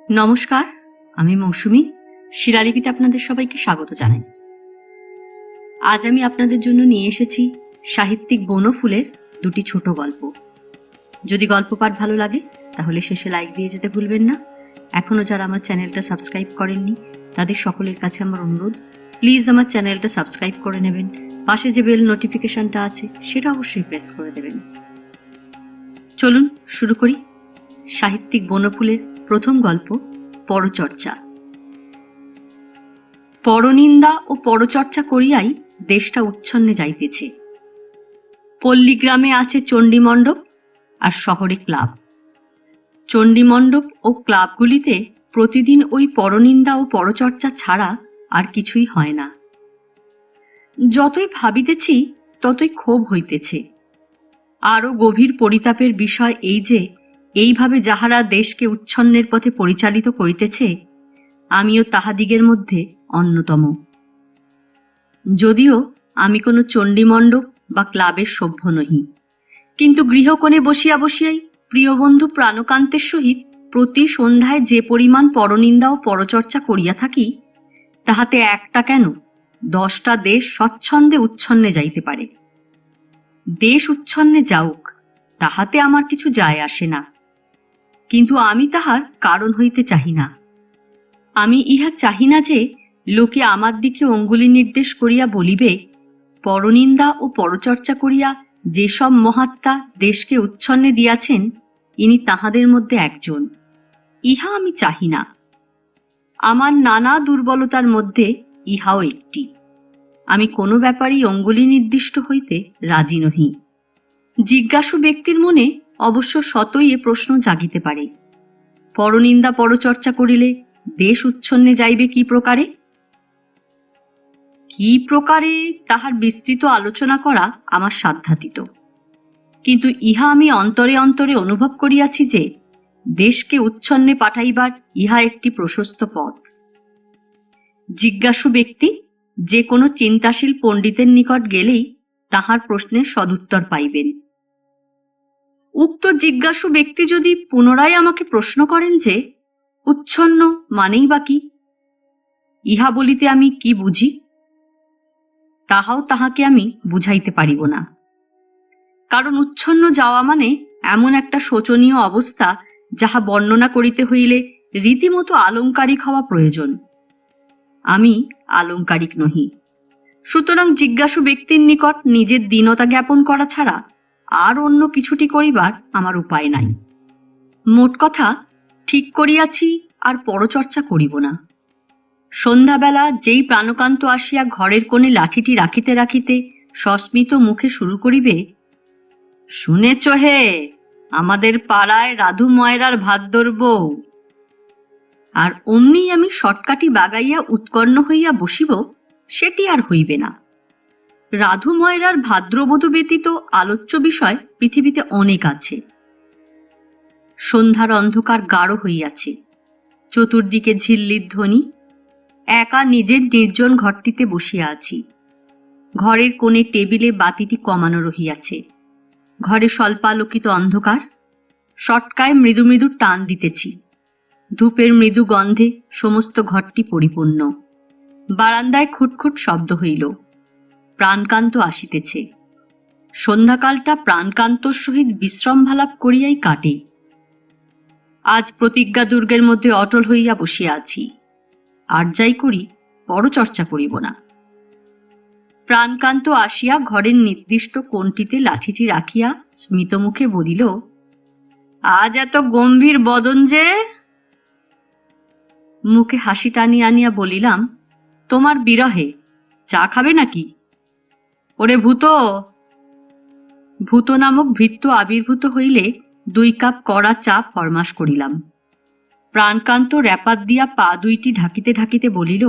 নমস্কার, আমি মৌসুমী। শিলালিপিতে আপনাদের সবাইকে স্বাগত জানাই। আজ আমি আপনাদের জন্য নিয়ে এসেছি সাহিত্যিক বনফুলের দুটি ছোট গল্প। যদি গল্প পাঠ ভালো লাগে তাহলে শেষে লাইক দিয়ে যেতে ভুলবেন না। এখনও যারা আমার চ্যানেলটা সাবস্ক্রাইব করেননি তাদের সকলের কাছে আমার অনুরোধ, প্লিজ আমার চ্যানেলটা সাবস্ক্রাইব করে নেবেন। পাশে যে বেল নোটিফিকেশনটা আছে সেটা অবশ্যই প্রেস করে দেবেন। চলুন শুরু করি। সাহিত্যিক বনফুলের প্রথম গল্প, পরচর্চা। পরনিন্দা ও পরচর্চা করিয়াই দেশটা উচ্ছন্নে যাইতেছে। পল্লীগ্রামে আছে চণ্ডীমণ্ডপ আর শহরে ক্লাব। চণ্ডীমণ্ডপ ও ক্লাবগুলিতে প্রতিদিন ওই পরনিন্দা ও পরচর্চা ছাড়া আর কিছুই হয় না। যতই ভাবিতেছি ততই ক্ষোভ হইতেছে। আরও গভীর পরিতাপের বিষয় এই যে, এইভাবে যাহারা দেশকে উচ্ছন্নের পথে পরিচালিত করিতেছে, আমিও তাহাদিগের মধ্যে অন্যতম। যদিও আমি কোনো চণ্ডীমণ্ডপ বা ক্লাবের সভ্য নহি, কিন্তু গৃহকোণে বসিয়া বসিয়াই প্রিয়বন্ধু প্রাণকান্তের সহিত প্রতি সন্ধ্যায় যে পরিমাণ পরনিন্দা ও পরচর্চা করিয়া থাকি, তাহাতে একটা কেন 10টা দেশ স্বচ্ছন্দে উচ্ছন্নে যাইতে পারে। দেশ উচ্ছন্নে যাউক, তাহাতে আমার কিছু যায় আসে না, কিন্তু আমি তাহার কারণ হইতে চাহি না। আমি ইহা চাহি না যে লোকে আমার দিকে অঙ্গুলি নির্দেশ করিয়া বলিবে, পরনিন্দা ও পরচর্চা করিয়া যেসব মহাত্মা দেশকে উচ্ছন্নে দিয়াছেন, ইনি তাহাদের মধ্যে একজন। ইহা আমি চাহি না। আমার নানা দুর্বলতার মধ্যে ইহাও একটি। আমি কোনো ব্যাপারেই অঙ্গুলি নির্দিষ্ট হইতে রাজি নহি। জিজ্ঞাসু ব্যক্তির মনে অবশ্য শতই এ প্রশ্ন জাগিতে পারে, পরনিন্দা পরচর্চা করিলে দেশ উচ্ছন্নে যাইবে কি প্রকারে? কি প্রকারে তাহার বিস্তৃত আলোচনা করা আমার সাধ্যাতীত, কিন্তু ইহা আমি অন্তরে অন্তরে অনুভব করিয়াছি যে দেশকে উচ্ছন্নে পাঠাইবার ইহা একটি প্রশস্ত পথ। জিজ্ঞাসু ব্যক্তি যে কোনো চিন্তাশীল পণ্ডিতের নিকট গেলেই তাহার প্রশ্নের সদুত্তর পাইবেন। উক্ত জিজ্ঞাসু ব্যক্তি যদি পুনরায় আমাকে প্রশ্ন করেন যে উচ্ছন্ন মানেই বা কি, ইহা বলিতে আমি কি বুঝি, তাহাও তাহাকে আমি বুঝাইতে পারিব না। কারণ উচ্ছন্ন যাওয়া মানে এমন একটা শোচনীয় অবস্থা, যাহা বর্ণনা করিতে হইলে রীতিমতো আলংকারিক হওয়া প্রয়োজন। আমি আলংকারিক নহি, সুতরাং জিজ্ঞাসু ব্যক্তির নিকট নিজের দীনতা জ্ঞাপন করা ছাড়া আর অন্য কিছুটি করিবার আমার উপায় নাই। মোট কথা, ঠিক করিয়াছি আর পরচর্চা করিব না। সন্ধ্যাবেলা যেই প্রাণকান্ত আসিয়া ঘরের কোণে লাঠিটি রাখিতে রাখিতে সস্মিত মুখে শুরু করিবে, শুনেছ হে, আমাদের পাড়ায় রাধু ময়রার ভাদ্যর বউ, আর অমনি আমি শটকাটি বাগাইয়া উৎকর্ণ হইয়া বসিব, সেটি আর হইবে না। রাধু ময়রার ভাদ্রবধূ ব্যতীত আলোচ্য বিষয় পৃথিবীতে অনেক আছে। সন্ধ্যার অন্ধকার গাঢ় হইয়াছে, চতুর্দিকে ঝিল্লির ধ্বনি। একা নিজের নির্জন ঘরটিতে বসিয়া আছি। ঘরের কোণে টেবিলে বাতিটি কমানো রহিয়াছে। ঘরে স্বল্পালোকিত অন্ধকার। শটকায় মৃদু মৃদু টান দিতেছি। ধূপের মৃদু গন্ধে সমস্ত ঘরটি পরিপূর্ণ। বারান্দায় খুটখুট শব্দ হইল। প্রাণকান্ত আসিতেছে। সন্ধ্যাকালটা প্রাণকান্তর সহিত বিশ্রামভালাপ করিয়াই কাটে। আজ প্রতিজ্ঞা দুর্গের মধ্যে অটল হইয়া বসিয়া আছি। আর যাই করি, পরচর্চা করিব না। প্রাণকান্ত আসিয়া ঘরের নির্দিষ্ট কোণটিতে লাঠিটি রাখিয়া স্মিতমুখে বলিল, আজ এত গম্ভীর বদন যে? মুখে হাসি টানিয়া আনিয়া বলিলাম, তোমার বিরহে। চা খাবে নাকি? ওরে ভূত! ভূত নামক ভৃত্য আবির্ভূত হইলে 2 কাপ কড়া চা ফরমাস করিলাম। প্রাণকান্ত র্যাপাত দিয়া পা দুইটি ঢাকিতে ঢাকিতে বলিল,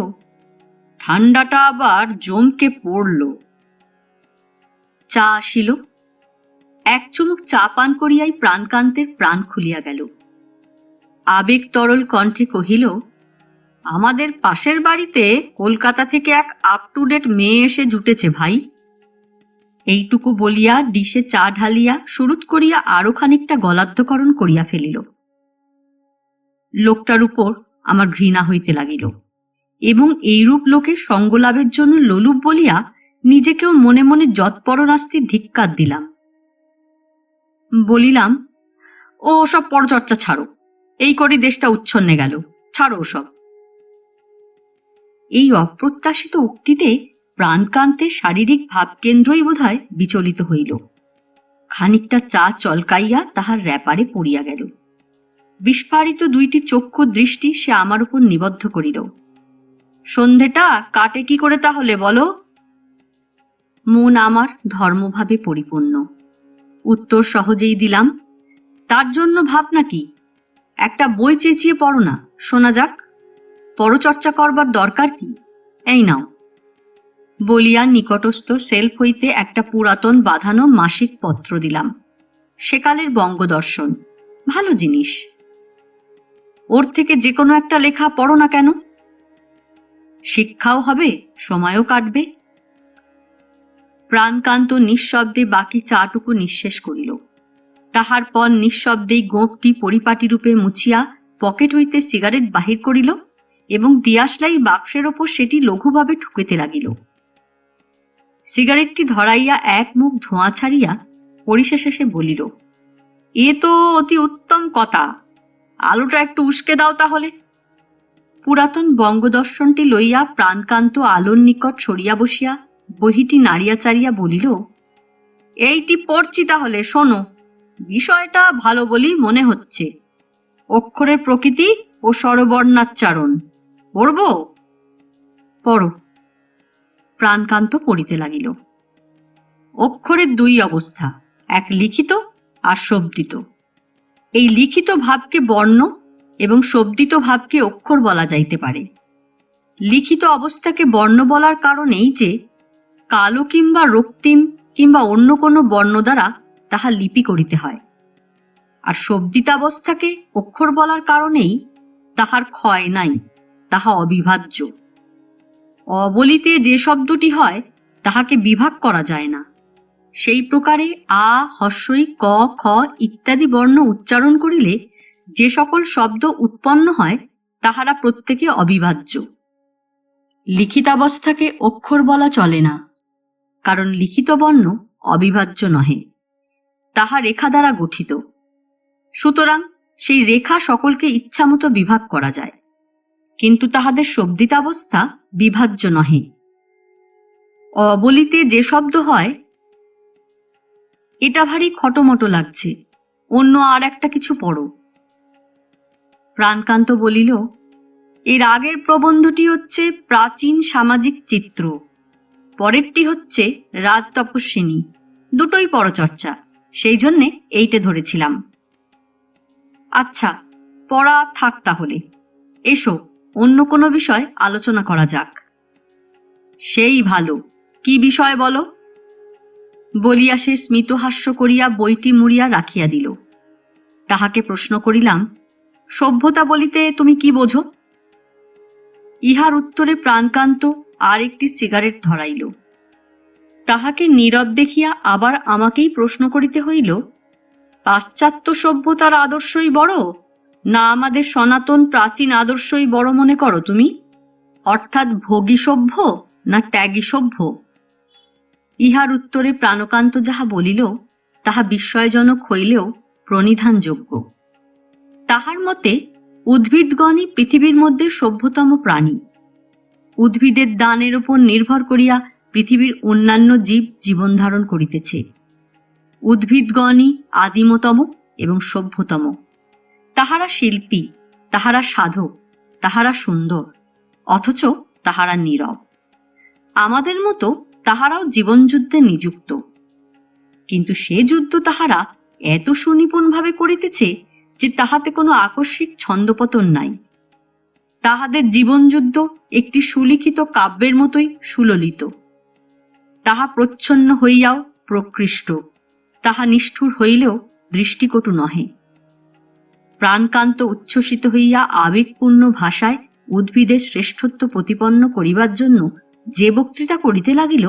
ঠান্ডাটা আবার জমকে পড়ল। চা আসিল। 1 চুমুক চা পান করিয়াই প্রাণকান্তের প্রাণ খুলিয়া গেল। আবেগ তরল কণ্ঠে কহিল, আমাদের পাশের বাড়িতে কলকাতা থেকে এক আপ টু ডেট মেয়ে এসে জুটেছে ভাই। এইটুকু বলিয়া ডিশে চা ঢালিয়া সুরুত করিয়া আরো খানিকটা গলাধ্যকরণ করিয়া ফেলিল। লোকটার উপর আমার ঘৃণা হইতে লাগিল এবং এইরূপ লোকে সঙ্গলাভের জন্য লোলুপ বলিয়া নিজেকেও মনে মনে যৎপরনাস্তি ধিক্কার দিলাম। বলিলাম, ও সব পরচর্চা ছাড়ো, এই করে দেশটা উচ্ছন্নে গেল, ছাড়ো ওসব। এই অপ্রত্যাশিত উক্তিতে প্রাণকান্তের শারীরিক ভাবকেন্দ্রই বোধহয় বিচলিত হইল। খানিকটা চা চলকাইয়া তাহার র্যাপারে পড়িয়া গেল। বিস্ফারিত দুইটি চক্ষু দৃষ্টি সে আমার উপর নিবদ্ধ করিল। সন্ধেটা কাটে কি করে তাহলে বলো? মন আমার ধর্মভাবে পরিপূর্ণ। উত্তর সহজেই দিলাম, তার জন্য ভাবনা কি, একটা বই চেঁচিয়ে পড়ো না, শোনা যাক। পরচর্চা করবার দরকার কি? এই নাও। বলিয়া নিকটস্থ সেলফ হইতে একটা পুরাতন বাঁধানো মাসিক পত্র দিলাম। সেকালের বঙ্গদর্শন, ভালো জিনিস। ওর থেকে যে কোনো একটা লেখা পড়ো না কেন? শিক্ষাও হবে, সময়ও কাটবে। প্রাণকান্ত নিঃশব্দে বাকি চাটুকু নিঃশেষ করিল। তাহার পর নিঃশব্দেই গোঁপটি পরিপাটিরূপে মুছিয়া পকেট হইতে সিগারেট বাহির করিল এবং দিয়াশলাই বাক্সের ওপর সেটি লঘুভাবে ঠুকিতে লাগিল। সিগারেটটি ধরাইয়া এক মুখ ধোঁয়া ছাড়িয়া পরিশেষে সে বলিল, এ তো অতি উত্তম কথা, আলোটা একটু উস্কে দাও তাহলে। পুরাতন বঙ্গদর্শনটি লইয়া প্রাণকান্ত আলোর নিকট সরিয়া বসিয়া বহিটি নাড়িয়া চাড়িয়া বলিল, এইটি পড়ছি তাহলে শোনো। বিষয়টা ভালো বলেই মনে হচ্ছে। অক্ষরের প্রকৃতি ও স্বরবর্ণাচ্চারণ। পড়ব? পড়ো। প্রাণকান্ত পড়িতে লাগিল। অক্ষরের দুই অবস্থা, এক লিখিত আর শব্দিত। এই লিখিত ভাবকে বর্ণ এবং শব্দিত ভাবকে অক্ষর বলা যাইতে পারে। লিখিত অবস্থাকে বর্ণ বলার কারণ এই যে কালো কিংবা রক্তিম কিংবা অন্য কোনো বর্ণ দ্বারা তাহা লিপি করিতে হয়, আর শব্দিতাবস্থাকে অক্ষর বলার কারণেই তাহার ক্ষয় নাই, তাহা অবিভাজ্য। অবলিতে যে শব্দটি হয় তাহাকে বিভাগ করা যায় না। সেই প্রকারে আ, হস্যই, ক, খ ইত্যাদি বর্ণ উচ্চারণ করিলে যে সকল শব্দ উৎপন্ন হয় তাহারা প্রত্যেকে অবিভাজ্য। লিখিতাবস্থাকে অক্ষর বলা চলে না, কারণ লিখিত বর্ণ অবিভাজ্য নহে, তাহা রেখা দ্বারা গঠিত। সুতরাং সেই রেখা সকলকে ইচ্ছামতো বিভাগ করা যায়, কিন্তু তাহাদের শব্দিতাবস্থা বিভাজ্য নহে। অবলিতে যে শব্দ হয়, এটা ভারী খটোমটো লাগছে, অন্য আর একটা কিছু পড়ো। প্রাণকান্ত বলিল, এর আগের প্রবন্ধটি হচ্ছে প্রাচীন সামাজিক চিত্র, পরেরটি হচ্ছে রাজতপস্বিনী, দুটোই পরচর্চা, সেই জন্যে এইটে ধরেছিলাম। আচ্ছা, পড়া থাক তাহলে, এসো অন্য কোনো বিষয় আলোচনা করা যাক। সেই ভালো, কি বিষয় বলো? বলিয়া সে স্মিতহাস্য করিয়া বইটি মুড়িয়া রাখিয়া দিল। তাহাকে প্রশ্ন করিলাম, সভ্যতা বলিতে তুমি কি বোঝো? ইহার উত্তরে প্রাণকান্ত আর একটি সিগারেট ধরাইল। তাহাকে নীরব দেখিয়া আবার আমাকেই প্রশ্ন করিতে হইল, পাশ্চাত্য সভ্যতার আদর্শই বড়, না আমাদের সনাতন প্রাচীন আদর্শই বড় মনে করো তুমি? অর্থাৎ ভোগী সভ্য না ত্যাগী সভ্য? ইহার উত্তরে প্রাণকান্ত যাহা বলিল তাহা বিস্ময়জনক হইলেও প্রণিধানযোগ্য। তাহার মতে উদ্ভিদগণই পৃথিবীর মধ্যে সভ্যতম প্রাণী। উদ্ভিদের দানের উপর নির্ভর করিয়া পৃথিবীর অন্যান্য জীব জীবন ধারণ করিতেছে। উদ্ভিদগণই আদিমতম এবং সভ্যতম। তাহারা শিল্পী, তাহারা সাধক, তাহারা সুন্দর, অথচ তাহারা নীরব। আমাদের মতো তাহারাও জীবনযুদ্ধে নিযুক্ত, কিন্তু সে যুদ্ধ তাহারা এত সুনিপুণভাবে করিতেছে যে তাহাতে কোনো আকস্মিক ছন্দপতন নাই। তাহাদের জীবনযুদ্ধ একটি সুলিখিত কাব্যের মতোই সুললিত। তাহা প্রচ্ছন্ন হইয়াও প্রকৃষ্ট, তাহা নিষ্ঠুর হইলেও দৃষ্টিকটু নহে। প্রাণকান্ত উচ্ছ্বসিত হইয়া আবেগপূর্ণ ভাষায় উদ্ভিদের শ্রেষ্ঠত্ব প্রতিপন্ন করিবার জন্য যে বক্তৃতা করিতে লাগিল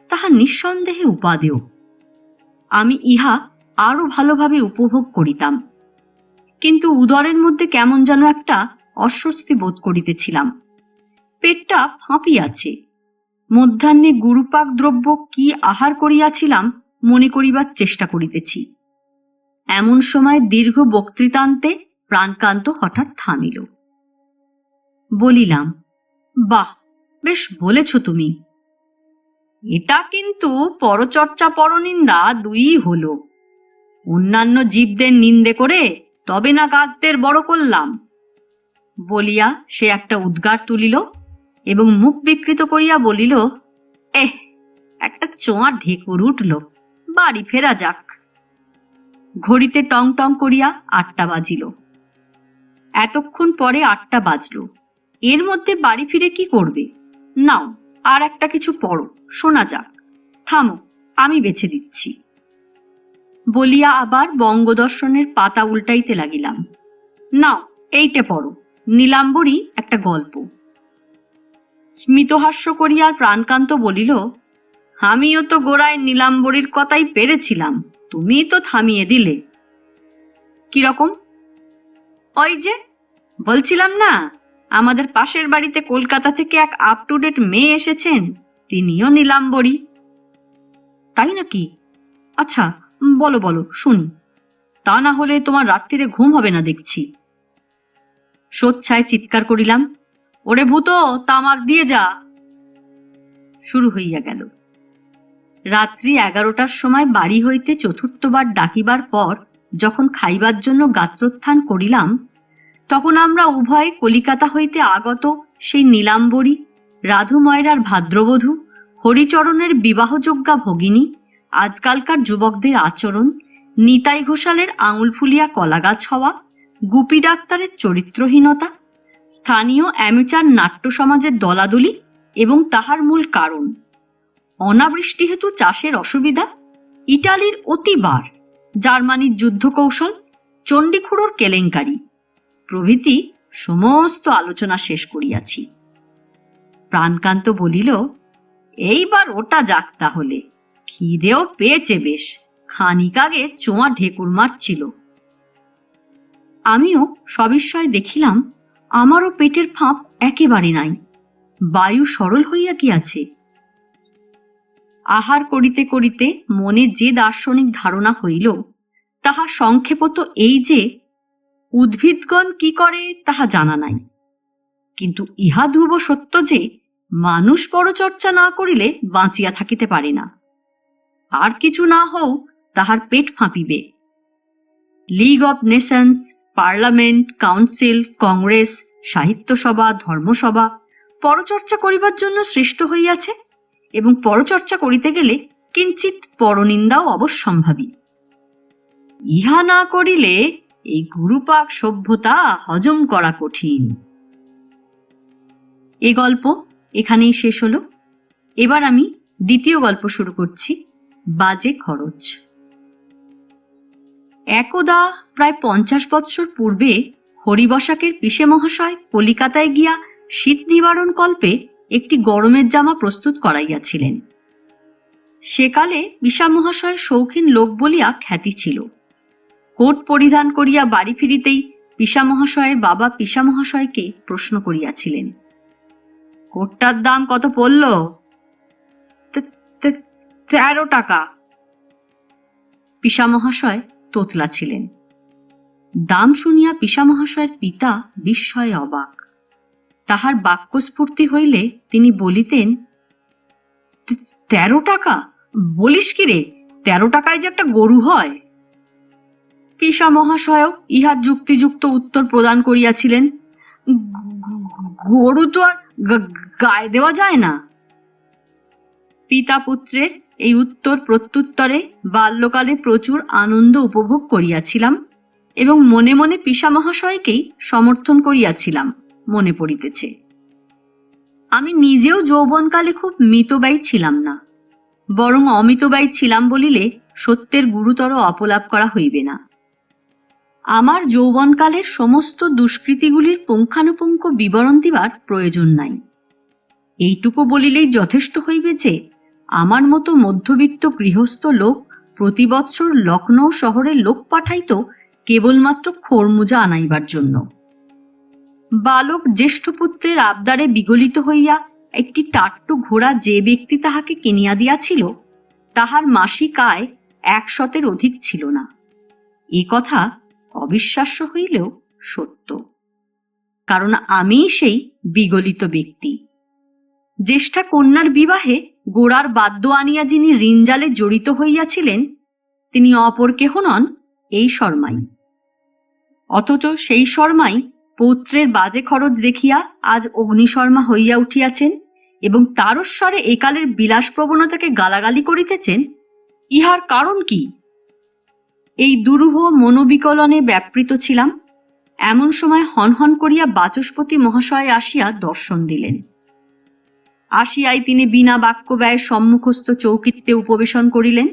তাহা নিঃসন্দেহে উপাদেয়। আমি ইহা আরো ভালোভাবে উপভোগ করিতাম, কিন্তু উদরের মধ্যে কেমন যেন একটা অস্বস্তি বোধ করিতেছিলাম। পেটটা ফাঁপিয়াছে। মধ্যাহ্নে গুরুপাক দ্রব্য কি আহার করিয়াছিলাম মনে করিবার চেষ্টা করিতেছি। এমন সময় দীর্ঘ বক্তৃতান্তে প্রাণকান্ত হঠাৎ থামিল। বলিলাম, বাহ, বেশ বলেছ তুমি। এটা কিন্তু পরচর্চা পরনিন্দা দুইই হল। অন্যান্য জীবদের নিন্দে করে তবে না গাছদের বড় করলাম। বলিয়া সে একটা উদ্গার তুলিল এবং মুখ বিকৃত করিয়া বলিল, একটা চোঁয়া ঢেকুর উঠল, বাড়ি ফেরা যাক। ঘড়িতে টং টং করিয়া 8টা বাজিল। এতক্ষণ পরে 8টা বাজল। এর মধ্যে বাড়ি ফিরে কি করবে? নাও আর একটা কিছু পড়ো, শোনা যাক। থামো, আমি বেছে দিচ্ছি। বলিয়া আবার বঙ্গদর্শনের পাতা উল্টাইতে লাগিলাম। নাও এইটে পড়ো, নীলাম্বরী একটা গল্প। স্মিতহাস্য করিয়া প্রাণকান্ত বলিল, আমিও তো গোড়ায় নীলাম্বরীর কথাই পেরেছিলাম, তুমিই তো থামিয়ে দিলে। কিরকম? ওই যে বলছিলাম না, আমাদের পাশের বাড়িতে কলকাতা থেকে এক আপ টু ডেট মেয়ে এসেছেন, তিনিও নীলাম্বরী। তাই নাকি? আচ্ছা, বলো বলো, শুনি। তা না হলে তোমার রাত্রিরে ঘুম হবে না দেখছি। সোচ্ছায় চিৎকার করিলাম, ওরে ভূত, তামাক দিয়ে যা। শুরু হইয়া গেল। রাত্রি 11টার সময় বাড়ি হইতে চতুর্থবার ডাকিবার পর যখন খাইবার জন্য গাত্রোত্থান করিলাম, তখন আমরা উভয়ে কলিকাতা হইতে আগত সেই নীলাম্বরী, রাধু ময়রার ভাদ্রবধূ, হরিচরণের বিবাহযোগ্যা ভগিনী, আজকালকার যুবকদের আচরণ, নিতাই ঘোষালের আঙুল ফুলিয়া কলাগাছ হওয়া, গুপি ডাক্তারের চরিত্রহীনতা, স্থানীয় অ্যামেচার নাট্য সমাজের দলাদলি এবং তাহার মূল কারণ, অনাবৃষ্টি হেতু চাষের অসুবিধা, ইটালির অতিবার, জার্মানির যুদ্ধকৌশল, চণ্ডীখুড়োর কেলেঙ্কারি প্রভৃতি সমস্ত আলোচনা শেষ করিয়াছি। প্রাণকান্ত বলিল, এইবার ওটা যাক তাহলে, খিদেও পেয়েছে বেশ, খানিক আগে চোঁয়া ঢেকুর মারছিল। আমিও সবিস্ময়ে দেখিলাম আমারও পেটের ফাঁপ একেবারে নাই, বায়ু সরল হইয়া গিয়াছে। আহার করিতে করিতে মনে যে দার্শনিক ধারণা হইল তাহা সংক্ষেপত এই যে, উদ্ভিদগণ কি করে তাহা জানা নাই, কিন্তু ইহা ধ্রুব সত্য যে মানুষ পরচর্চা না করিলে বাঁচিয়া থাকিতে পারে না। আর কিছু না হোক তাহার পেট ফাঁপিবে। League of Nations, parliament, council, congress, সাহিত্যসভা, ধর্মসভা পরচর্চা করিবার জন্য সৃষ্ট হইয়াছে এবং পরচর্চা করিতে গেলে কিঞ্চিৎ পরনিন্দাও অবশ্যম্ভাবী। ইহা না করিলে এই গুরুপাক সভ্যতা হজম করা কঠিন। এ গল্প এখানেই শেষ হলো। এবার আমি দ্বিতীয় গল্প শুরু করছি, বাজে খরচ। একদা প্রায় 50 বৎসর পূর্বে হরিবসাকের পিসে মহাশয় কলিকাতায় গিয়া শীত নিবারণ কল্পে একটি গরমের জামা প্রস্তুত করাইয়াছিলেন। সেকালে পিসা মহাশয় শৌখিন লোক বলিয়া খ্যাতি ছিল। কোট পরিধান করিয়া বাড়ি ফিরিতেই পিসা মহাশয়ের বাবা পিসা মহাশয়কে প্রশ্ন করিয়াছিলেন, কোটটার দাম কত পড়ল? 13 টাকা। পিসা মহাশয় তোতলা ছিলেন। দাম শুনিয়া পিসা মহাশয়ের পিতা বিস্ময়ে অবাক। তাহার বাক্যস্ফূর্তি হইলে তিনি বলিতেন, 13 টাকা? বলিস কি রে, 13 টাকায় যে একটা গরু হয়? পিসা মহাশয়ও ইহার যুক্তিযুক্ত উত্তর প্রদান করিয়াছিলেন, গরু তো আর গায়ে দেওয়া যায় না। পিতা পুত্রের এই উত্তর প্রত্যুত্তরে বাল্যকালে প্রচুর আনন্দ উপভোগ করিয়াছিলাম এবং মনে মনে পিসা মহাশয়কেই সমর্থন করিয়াছিলাম মনে পড়িতেছে। আমি নিজেও যৌবনকালে খুব মিতব্যয়ী ছিলাম না, বরং অমিতব্যয়ী ছিলাম বলিলে সত্যের গুরুতর অপলাপ করা হইবে না। আমার যৌবনকালের সমস্ত দুষ্কৃতিগুলির পুঙ্খানুপুঙ্খ বিবরণ দিবার প্রয়োজন নাই। এইটুকু বলিলেই যথেষ্ট হইবে যে আমার মতো মধ্যবিত্ত গৃহস্থ লোক প্রতি বৎসর লখনৌ শহরে লোক পাঠাইত কেবলমাত্র খোরমুজা আনাইবার জন্য। বালক জ্যেষ্ঠপুত্রের আবদারে বিগলিত হইয়া একটি টাট্টু ঘোড়া যে ব্যক্তি তাহাকে কিনিয়া দিয়াছিল, তাহার মাসিক আয় 100 অধিক ছিল না। এ কথা অবিশ্বাস্য হইলেও সত্য, কারণ আমিই সেই বিগলিত ব্যক্তি। জ্যেষ্ঠা কন্যার বিবাহে গোড়ার বাদ্য আনিয়া যিনি ঋণজালে জড়িত হইয়াছিলেন, তিনি অপর কেহ নন, এই শর্মাই। অথচ সেই শর্মাই পৌত্রের বাজে খরচ দেখিয়া আজ অগ্নিশর্মা হইয়া উঠিয়াছেন এবং তারস্বরে একালের বিলাস প্রবণতাকে গালাগালি করিতেছেন। ইহার কারণ কি? এই দুরূহ মনোবিকলনে ব্যাপৃত ছিলাম। এমন সময় হনহন করিয়া বাচস্পতি মহাশয় আসিয়া দর্শন দিলেন। আসিয়াই তিনি বিনা বাক্য ব্যয়ে সম্মুখস্থ চৌকিতে উপবেশন করিলেন।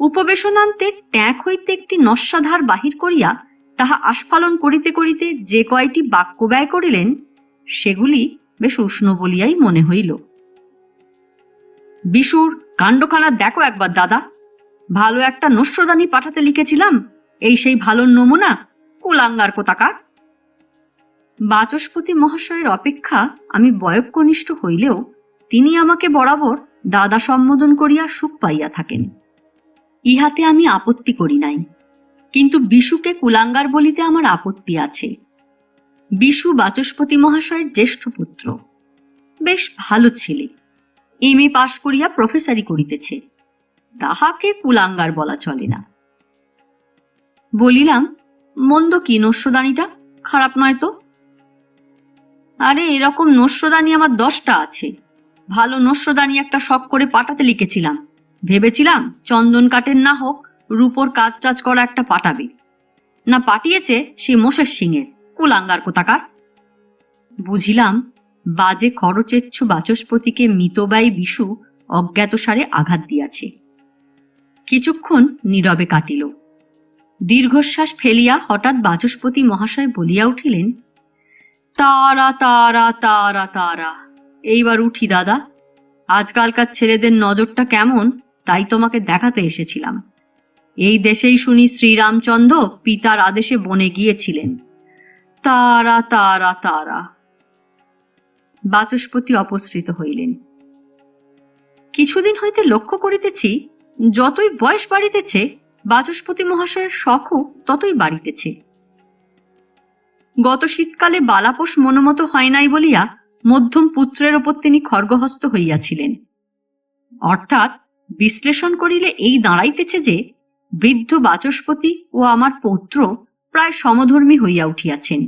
উপবেশনান্তে ট্যাঁক হইতে একটি নস্যাধার বাহির করিয়া তাহা আস্ফালন করিতে করিতে যে কয়টি বাক্য ব্যয় করিলেন, সেগুলি বেশ উষ্ণ বলিয়াই মনে হইল। বিশুর কাণ্ডখানা দেখো একবার দাদা, ভালো একটা নস্যদানি পাঠাতে লিখেছিলাম, এই সেই ভালো নমুনা, কুলাঙ্গার কোথাকার। বাচস্পতি মহাশয়ের অপেক্ষা আমি বয়ঃকনিষ্ঠ হইলেও তিনি আমাকে বরাবর দাদা সম্বোধন করিয়া সুখ পাইয়া থাকেন। ইহাতে আমি আপত্তি করি নাই, কিন্তু বিশুকে কুলাঙ্গার বলিতে আমার আপত্তি আছে। বিশু বাচস্পতি মহাশয়ের জ্যেষ্ঠ পুত্র, বেশ ভালো ছেলে, এমএ পাশ করিয়া প্রফেসরি করিতেছে, তাহাকে কুলাঙ্গার বলা চলে না। বলিলাম, মন্দ কি নস্যদানিটা? খারাপ নয় তো? আরে এরকম নস্যদানি আমার 10টা আছে। ভালো নস্যদানি একটা শখ করে পাঠাতে লিখেছিলাম, ভেবেছিলাম চন্দন কাঠের না হোক রূপোর কাজ টাজ করা একটা পাঠাবে, না পাঠিয়েছে সে মোষের সিংয়ের, কুলাঙ্গার কোথাকার। বুঝিলাম বাজে খরচেচ্ছু বাচস্পতিকে মিতব্যয়ী বিশু অজ্ঞাতসারে আঘাত দিয়াছে। কিছুক্ষণ নীরবে কাটিল। দীর্ঘশ্বাস ফেলিয়া হঠাৎ বাচস্পতি মহাশয় বলিয়া উঠিলেন, তারা তারা তারা তারা, এইবার উঠি দাদা। আজকালকার ছেলেদের নজরটা কেমন তাই তোমাকে দেখাতে এসেছিলাম। এই দেশেই শুনি শ্রীরামচন্দ্র পিতার আদেশে বনে গিয়েছিলেন। তারা তারা তারা। বাচস্পতি অপসৃত হইলেন। কিছুদিন হইতে লক্ষ্য করিতেছি, যতই বয়স বাড়িতেছে বাচস্পতি মহাশয়ের শখও ততই বাড়িতেছে। গত শীতকালে বালাপোষ মনোমত হয় নাই বলিয়া মধ্যম পুত্রের ওপর তিনি খর্গহস্ত হইয়াছিলেন। অর্থাৎ বিশ্লেষণ করিলে এই দাঁড়াইতেছে যে বৃদ্ধ বাচস্পতি ও আমার পৌত্র প্রায় সমধর্মী হইয়া উঠিয়াছেন।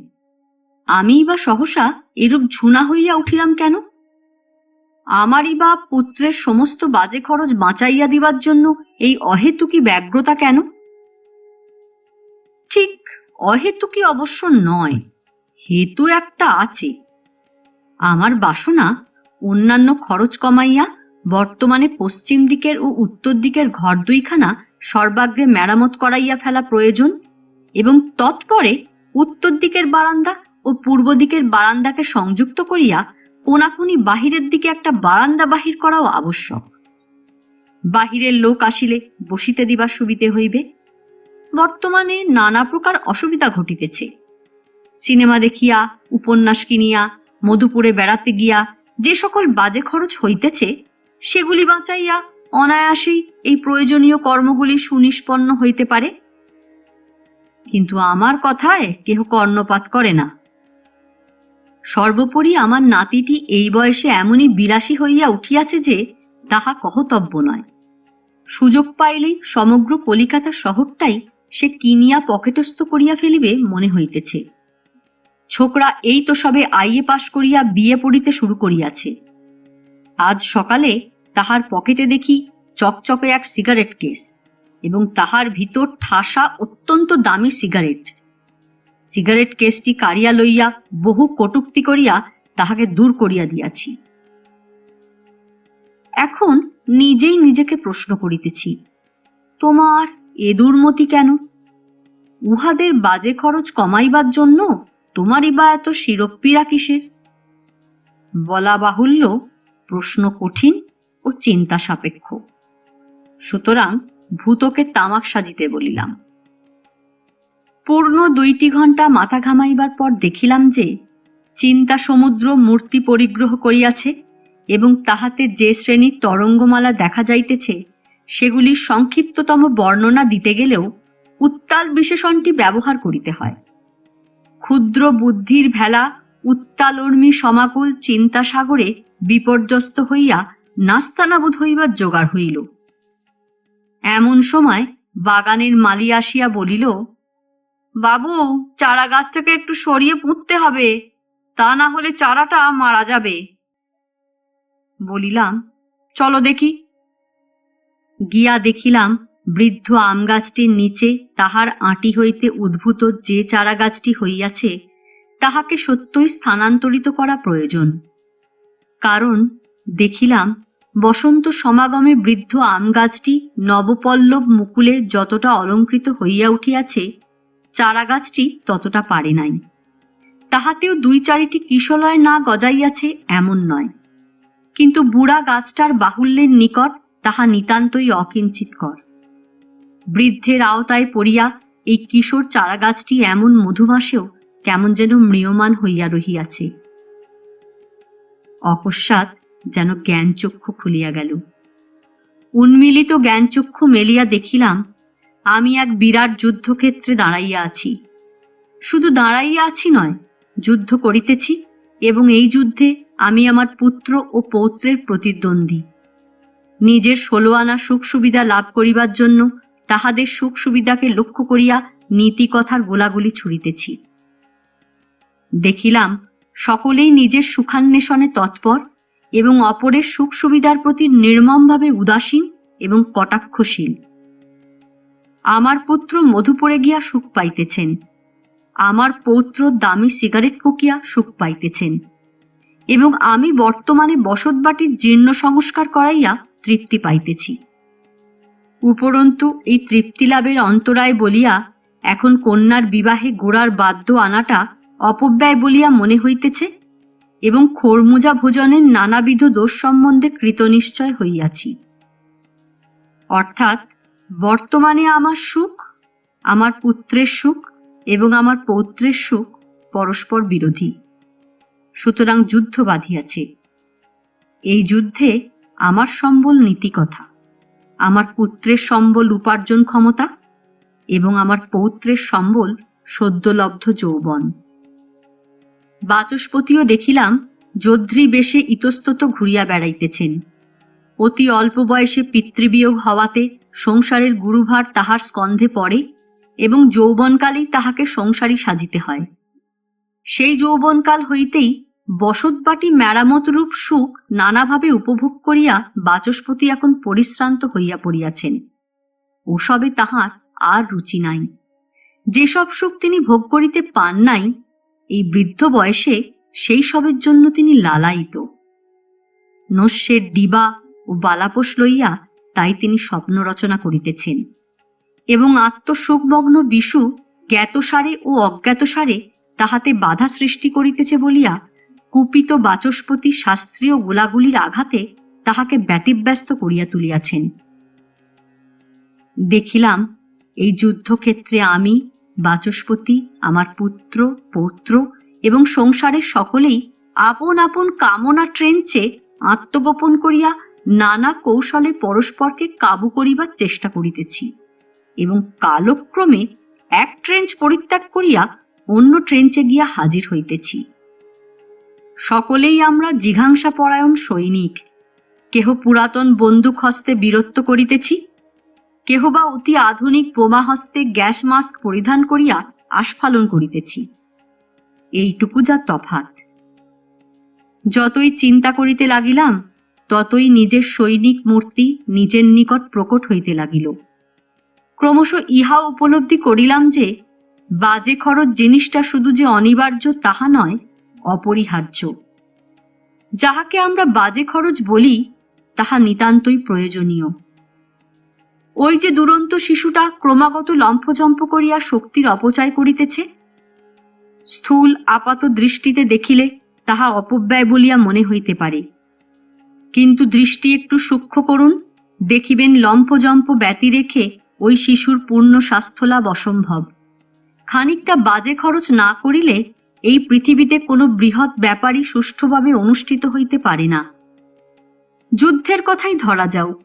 আমিই বা সহসা এরূপ ঝুনা হইয়া উঠিলাম কেন? আমারই বা পুত্রের সমস্ত বাজে খরচ বাঁচাইয়া দিবার জন্য এই অহেতুকী ব্যগ্রতা কেন? ঠিক অহেতুকী অবশ্য নয়, হেতু একটা আছে। আমার বাসনা অন্যান্য খরচ কমাইয়া বর্তমানে পশ্চিম দিকের ও উত্তর দিকের ঘর দুইখানা সর্বাগ্রে মেরামত করাইয়া ফেলা প্রয়োজন এবং তৎপরে উত্তর দিকের বারান্দা ও পূর্ব দিকের বারান্দাকে সংযুক্ত করিয়া কোনাকুনি বাহিরের দিকে একটা বারান্দা বাহির করাও আবশ্যক। বাহিরের লোক আসিলে বসিতে দিবার সুবিধে হইবে। বর্তমানে নানা প্রকার অসুবিধা ঘটিতেছে। সিনেমা দেখিয়া, উপন্যাস কিনিয়া, মধুপুরে বেড়াতে গিয়া যে সকল বাজে খরচ হইতেছে, সেগুলি বাঁচাইয়া অনায়াসেই এই প্রয়োজনীয় কর্মগুলি সুনিষ্পন্ন হইতে পারে। কিন্তু আমার কথায় কেহ কর্ণপাত করে না। সর্বোপরি আমার নাতিটি এই বয়সে এমনই বিলাসী হইয়া উঠিয়াছে যে তাহা কহতব্য নয়। সুযোগ পাইলেই সমগ্র কলিকাতা শহরটাই সে কিনিয়া পকেটস্থ করিয়া ফেলিবে মনে হইতেছে। ছোকরা এই তো সবে আইএ পাশ করিয়া বিয়ে পড়িতে শুরু করিয়াছে। আজ সকালে তাহার পকেটে দেখি চকচকে এক সিগারেট কেস এবং তাহার ভিতর ঠাসা অত্যন্ত দামি সিগারেট। সিগারেট কেসটি কাড়িয়া লইয়া বহু কটূক্তি করিয়া তাহাকে দূর করিয়া দিয়াছি। এখন নিজেই নিজেকে প্রশ্ন করিতেছি, তোমার এ দুর্মতি কেন? উহাদের বাজে খরচ কমাইবার জন্য তোমারই বা এত শিরোপীড়া কিসের? বলা বাহুল্য, প্রশ্ন কঠিন ও চিন্তা সাপেক্ষ। সুতরাং ভূতকে তামাক সাজিতে বলিলাম। পূর্ণ 2টি ঘণ্টা মাথা ঘামাইবার পর দেখিলাম যে চিন্তা সমুদ্র মূর্তি পরিগ্রহ করিয়াছে এবং তাহাতে যে শ্রেণীর তরঙ্গমালা দেখা যাইতেছে সেগুলির সংক্ষিপ্ততম বর্ণনা দিতে গেলেও উত্তাল বিশেষণটি ব্যবহার করিতে হয়। ক্ষুদ্র বুদ্ধির ভেলা উত্তালর্মী সমাকুল চিন্তাসাগরে বিপর্যস্ত হইয়া নাস্তানাবুদ হইবার জোগাড় হইল। এমন সময় বাগানের মালি আসিয়া বলিল, বাবু, চারা গাছটাকে একটু সরিয়ে পুঁততে হবে, তা না হলে চারাটা মারা যাবে। বলিলাম, চলো দেখি। গিয়া দেখিলাম বৃদ্ধ আম গাছটির নিচে তাহার আঁটি হইতে উদ্ভূত যে চারা গাছটি হইয়াছে তাহাকে সত্যই স্থানান্তরিত করা প্রয়োজন। কারণ দেখিলাম বসন্ত সমাগমে বৃদ্ধ আম গাছটি নবপল্লব মুকুলে যতটা অলঙ্কৃত হইয়া উঠিয়াছে চারা গাছটি ততটা পারে নাই। তাহাতেও 2-4টি কিশলয় না গজাইয়াছে এমন নয়, কিন্তু বুড়া গাছটার বাহুল্যের নিকট তাহা নিতান্তই অকিঞ্চিৎকর। বৃদ্ধের আওতায় পড়িয়া এই কিশোর চারাগাছটি এমন মধুমাসেও কেমন যেন ম্রিয়মান হইয়া রহিয়াছে। অকস্মাৎ যেন জ্ঞানচক্ষু খুলিয়া গেল। উন্মিলিত জ্ঞানচক্ষু মেলিয়া দেখিলাম আমি এক বিরাট যুদ্ধক্ষেত্রে দাঁড়াইয়া আছি। শুধু দাঁড়াইয়া আছি নয়, যুদ্ধ করিতেছি, এবং এই যুদ্ধে আমি আমার পুত্র ও পৌত্রের প্রতিদ্বন্দ্বী। নিজের 16 আনা সুখ সুবিধা লাভ করিবার জন্য তাহাদের সুখ সুবিধাকে লক্ষ্য করিয়া নীতি কথার গোলাগুলি ছুড়িতেছি। দেখিলাম সকলেই নিজের সুখান্বেষণে তৎপর এবং অপরের সুখ সুবিধার প্রতি নির্মমভাবে উদাসীন এবং কটাক্ষশীল। আমার পুত্র মধুপুরে গিয়া সুখ পাইতেছেন, আমার পৌত্র দামি সিগারেট ফুকিয়া সুখ পাইতেছেন, এবং আমি বর্তমানে বসতবাটির জীর্ণ সংস্কার করাইয়া তৃপ্তি পাইতেছি। উপরন্তু এই তৃপ্তি লাভের অন্তরায় বলিয়া এখন কন্যার বিবাহে গোড়ার বাদ্য আনাটা অপব্যয় বলিয়া মনে হইতেছে এবং খোরমুজা ভোজনের নানাবিধ দোষ সম্বন্ধে কৃতনিশ্চয় হইয়াছি। অর্থাৎ বর্তমানে আমার সুখ, আমার পুত্রের সুখ এবং আমার পৌত্রের সুখ পরস্পর বিরোধী। সুতরাং যুদ্ধ বাঁধিয়াছে। এই যুদ্ধে আমার সম্বল নীতিকথা, আমার পুত্রের সম্বল উপার্জন ক্ষমতা এবং আমার পৌত্রের সম্বল সদ্যলব্ধ যৌবন। বাচস্পতিও দেখিলাম যোদ্ধৃ বেশে ইতস্তত ঘুরিয়া বেড়াইতেছেন। অতি অল্প বয়সে পিতৃবিয়োগ হওয়াতে সংসারের গুরুভার তাহার স্কন্ধে পড়ে এবং যৌবনকালেই তাহাকে সংসারী সাজিতে হয়। সেই যৌবনকাল হইতেই বসতবাটি মেরামতরূপ সুখ নানাভাবে উপভোগ করিয়া বাচস্পতি এখন পরিশ্রান্ত হইয়া পড়িয়াছেন। ওসবে তাহার আর রুচি নাই। যেসব সুখ তিনি ভোগ করিতে পান নাই, এই বৃদ্ধ বয়সে সেই সবের জন্য তিনি লালায়িত। নস্যের ডিবা ও বালাপোষ লইয়া তাই তিনি স্বপ্ন রচনা করিতেছেন এবং আত্মশোকমগ্ন বিশু জ্ঞাতসারে ও অজ্ঞাতসারে তাহাতে বাধা সৃষ্টি করিতেছে বলিয়া কুপিত বাচস্পতি শাস্ত্রীয় গোলাগুলির আঘাতে তাহাকে ব্যতিব্যস্ত করিয়া তুলিয়াছেন। দেখিলাম এই যুদ্ধক্ষেত্রে আমি, বাচস্পতি, আমার পুত্র, পৌত্র এবং সংসারের সকলেই আপন আপন কামনা ট্রেঞ্চে আত্মগোপন করিয়া নানা কৌশলে পরস্পরকে কাবু করিবার চেষ্টা করিতেছি এবং কালক্রমে এক ট্রেঞ্চ পরিত্যাগ করিয়া অন্য ট্রেঞ্চে গিয়া হাজির হইতেছি। সকলেই আমরা জিঘাংসাপরায়ণ সৈনিক। কেহ পুরাতন বন্দুক হস্তে বীরত্ব করিতেছি, কেহ বা অতি আধুনিক বোমা হস্তে গ্যাস মাস্ক পরিধান করিয়া আস্ফালন করিতেছি। এইটুকু যা তফাৎ। যতই চিন্তা করিতে লাগিলাম ততই নিজের সৈনিক মূর্তি নিজের নিকট প্রকট হইতে লাগিল। ক্রমশ ইহা উপলব্ধি করিলাম যে বাজে খরচ জিনিসটা শুধু যে অনিবার্য তাহা নয়, অপরিহার্য। যাহাকে আমরা বাজে খরচ বলি তাহা নিতান্তই প্রয়োজনীয়। ওই যে দুরন্ত শিশুটা ক্রমাগত লম্ফজম্প করিয়া শক্তির অপচয় করিতেছে, স্থূল আপাত দৃষ্টিতে দেখিলে তাহা অপব্যয় বলিয়া মনে হইতে পারে, কিন্তু দৃষ্টি একটু সূক্ষ্ম করুন, দেখিবেন লম্ফজম্প ব্যতি রেখে ওই শিশুর পূর্ণ স্বাস্থ্য লাভ অসম্ভব খানিকটা বাজে খরচ না করিলে এই পৃথিবীতে কোনো বৃহৎ ব্যাপারই সুষ্ঠুভাবে অনুষ্ঠিত হইতে পারে না। যুদ্ধের কথাই ধরা যাউক,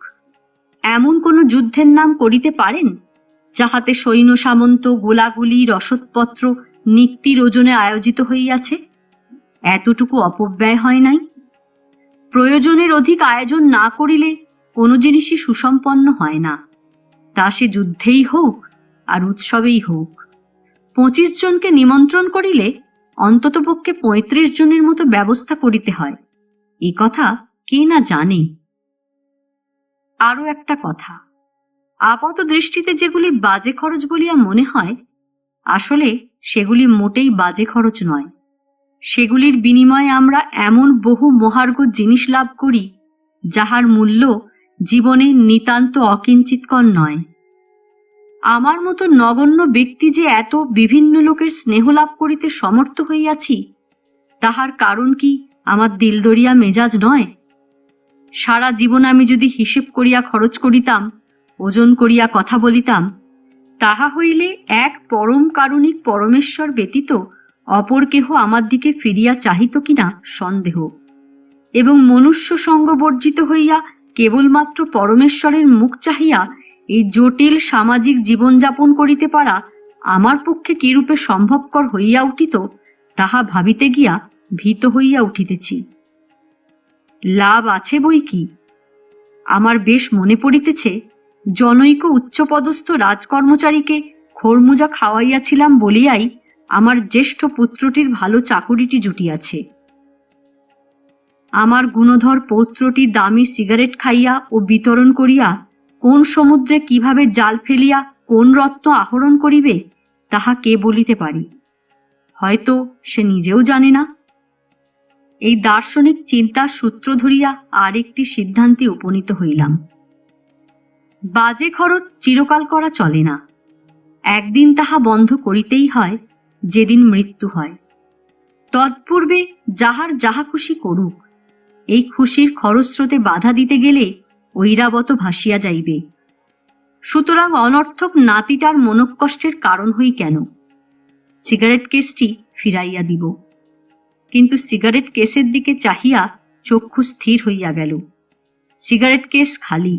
এমন কোনো যুদ্ধের নাম করিতে পারেন যাহাতে সৈন্য সামন্ত, গোলাগুলি, রসদপত্র নিক্তির ওজনে আয়োজিত হইয়াছে? এতটুকু অপব্যয় হয় নাই? প্রয়োজনের অধিক আয়োজন না করিলে কোনো জিনিসই সুসম্পন্ন হয় না, তা সে যুদ্ধেই হোক আর উৎসবেই হোক। 25 জনকে নিমন্ত্রণ করিলে অন্ততপক্ষে 35 জনের মতো ব্যবস্থা করিতে হয়, এ কথা কে না জানে। আরও একটা কথা, আপাত দৃষ্টিতে যেগুলি বাজে খরচ বলিয়া মনে হয়, আসলে সেগুলি মোটেই বাজে খরচ নয়। সেগুলির বিনিময়ে আমরা এমন বহু মহার্ঘ জিনিস লাভ করি যাহার মূল্য জীবনে নিতান্ত অকিঞ্চিৎকর নয়। আমার মতো নগণ্য ব্যক্তি যে এত বিভিন্ন লোকের স্নেহ লাভ করিতে সমর্থ হইয়াছি, তাহার কারণ কি আমার দিলদরিয়া মেজাজ নয়? সারা জীবন আমি যদি হিসেব করিয়া খরচ করিতাম, ওজন করিয়া কথা বলিতাম, তাহা হইলে এক পরম কারুণিক পরমেশ্বর ব্যতীত অপর কেহ আমার দিকে ফিরিয়া চাহিত কিনা সন্দেহ, এবং মনুষ্য সঙ্গ বর্জিত হইয়া কেবলমাত্র পরমেশ্বরের মুখ চাহিয়া এই জটিল সামাজিক জীবনযাপন করিতে পারা আমার পক্ষে কিরূপে সম্ভবকর হইয়া উঠিত, তাহা ভাবিতে গিয়া ভীত হইয়া উঠিতেছি। লাভ আছে বই কি। আমার বেশ মনে পড়িতেছে, জনৈক উচ্চপদস্থ রাজকর্মচারীকে খোরমুজা খাওয়াইয়াছিলাম বলিয়াই আমার জ্যেষ্ঠ পুত্রটির ভালো চাকুরিটি জুটিয়াছে। আমার গুণধর পৌত্রটি দামি সিগারেট খাইয়া ও বিতরণ করিয়া কোন সমুদ্রে কিভাবে জাল ফেলিয়া কোন রত্ন আহরণ করিবে, তাহা কে বলিতে পারি? হয়তো সে নিজেও জানে না। এই দার্শনিক চিন্তার সূত্র ধরিয়া আর একটি সিদ্ধান্তে উপনীত হইলাম। বাজে খরচ চিরকাল করা চলে না, একদিন তাহা বন্ধ করিতেই হয়, যেদিন মৃত্যু হয়। তৎপূর্বে যাহার যাহা খুশি করুক, এই খুশির খরস্রোতে বাধা দিতে গেলে ঐরাবত ভাসিয়া যাইবে। সুতরাং অনর্থক নাতিটার মনোকষ্টের কারণ হই কেন? সিগারেট কেসটি ফিরাইয়া দিব। কিন্তু সিগারেট কেসের দিকে চাহিয়া চক্ষু স্থির হইয়া গেল। সিগারেট কেস খালি।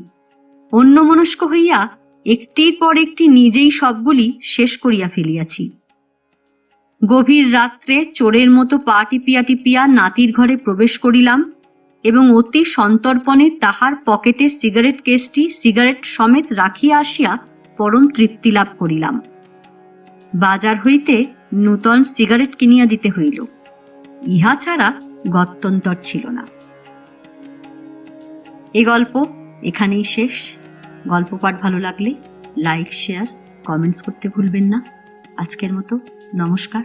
অন্যমনস্ক হইয়া একটির পর একটি নিজেই সবগুলি শেষ করিয়া ফেলিয়াছি। গভীর রাত্রে চোরের মতো পা টিপিয়া টিপিয়া নাতির ঘরে প্রবেশ করিলাম এবং অতি সন্তর্পণে তাহার পকেটে সিগারেট কেসটি সিগারেট সমেত রাখিয়া আসিয়া পরম তৃপ্তি লাভ করিলাম। বাজার হইতে নূতন সিগারেট কিনিয়া দিতে হইল, ইহা ছাড়া গত্যন্তর ছিল না। এই গল্প এখানেই শেষ। গল্প পাঠ ভালো লাগলে লাইক, শেয়ার, কমেন্টস করতে ভুলবেন না। আজকের মতো নমস্কার।